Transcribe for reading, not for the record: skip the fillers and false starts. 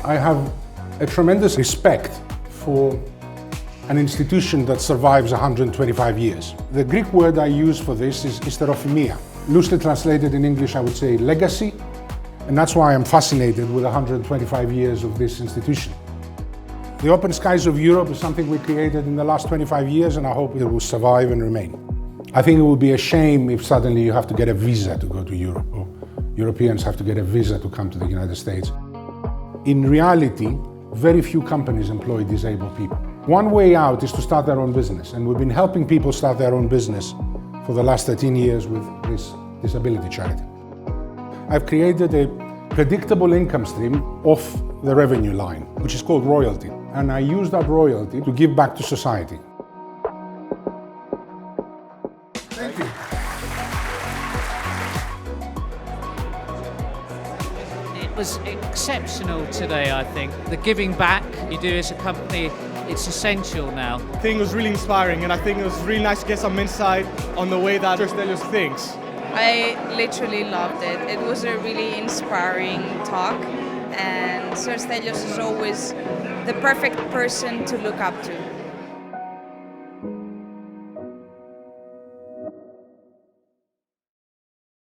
I have a tremendous respect for an institution that survives 125 years. The Greek word I use for this is hysterophymia. Loosely translated in English, I would say legacy, and that's why I'm fascinated with 125 years of this institution. The open skies of Europe is something we created in the last 25 years, and I hope it will survive and remain. I think it would be a shame if suddenly you have to get a visa to go to Europe, or Europeans have to get a visa to come to the United States. In reality, very few companies employ disabled people. One way out is to start their own business, and we've been helping people start their own business for the last 13 years with this disability charity. I've created a predictable income stream off the revenue line, which is called royalty, and I use that royalty to give back to society. Thank you. It was exceptional today, I think. The giving back you do as a company, it's essential now. I think it was really inspiring, and I think it was really nice to get some insight on the way that Stelios thinks. I literally loved it. It was a really inspiring talk, and Sir Stelios is always the perfect person to look up to.